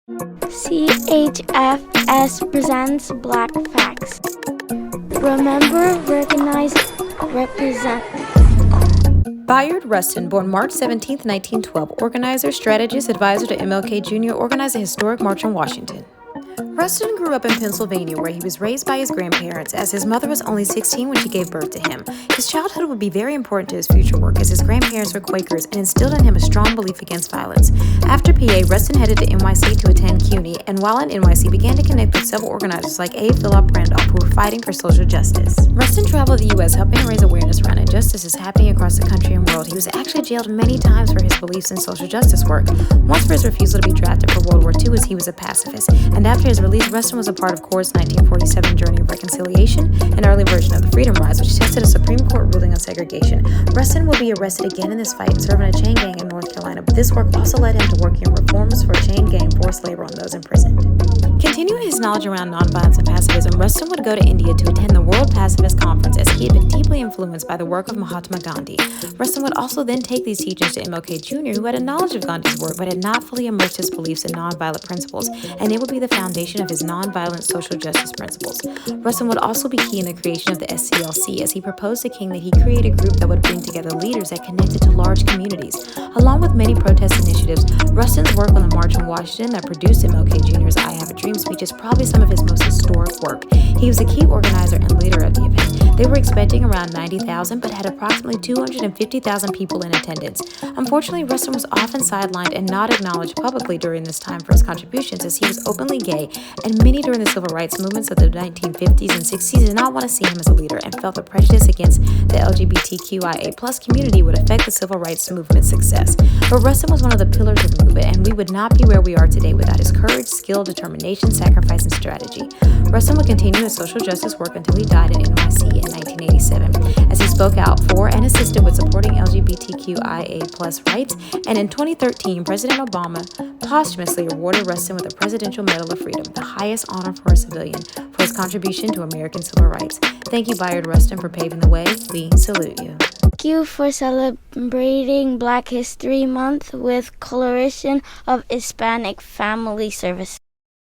CHFS presents Black Facts. Remember, recognize, represent. Bayard Rustin, born March 17, 1912, organizer, strategist, advisor to MLK Jr., organized a historic march on Washington. Rustin grew up in Pennsylvania, where he was raised by his grandparents, as his mother was only 16 when she gave birth to him. His childhood would be very important to his future work, as his grandparents were Quakers and instilled in him a strong belief against violence. After PA, Rustin headed to NYC to attend CUNY, and while in NYC, began to connect with several organizers like A. Philip Randolph, who were fighting for social justice. Rustin traveled the U.S., helping raise awareness around injustices happening across the country and world. He was actually jailed many times for his beliefs in social justice work, once for his refusal to be drafted for World War II, as he was a pacifist, and after his release, Rustin was a part of CORE's 1947 Journey of Reconciliation, an early version of the Freedom Rise, which tested a Supreme Court ruling on segregation. Rustin will be arrested again in this fight and serve in a chain gang in North Carolina, but this work also led him to working on reforms for chain gang forced labor on those imprisoned. Continuing his knowledge around nonviolence and pacifism, Rustin would go to India to attend the World Pacifist Conference, as he had been deeply influenced by the work of Mahatma Gandhi. Rustin would also then take these teachings to MLK Jr., who had a knowledge of Gandhi's work but had not fully immersed his beliefs in nonviolent principles, and it would be the foundation of his nonviolent social justice principles. Rustin would also be key in the creation of the SCLC, as he proposed to King that he create a group that would bring together leaders that connected to large communities. Along with many protest initiatives, Rustin's work on the March on Washington that produced MLK Jr.'s I Have a Dream speech is probably some of his most historic work. He was a key organizer and leader of the event. They were expecting around 90,000, but had approximately 250,000 people in attendance. Unfortunately, Rustin was often sidelined and not acknowledged publicly during this time for his contributions, as he was openly gay, and many during the civil rights movements of the 1950s and 60s did not want to see him as a leader and felt the prejudice against the LGBTQIA+ community would affect the civil rights movement's success. But Rustin was one of the pillars of the movement, and we would not be where we are today without his courage, skill, determination, sacrifice, and strategy. Rustin would continue his social justice work until he died in NYC in 1987, as he spoke out for and assisted with supporting LGBTQIA+ rights, and in 2013, President Obama posthumously awarded Rustin with the Presidential Medal of Freedom, the highest honor for a civilian, for his contribution to American civil rights. Thank you, Bayard Rustin, for paving the way. We salute you. Thank you for celebrating Black History Month with Coalition of Hispanic Family Service.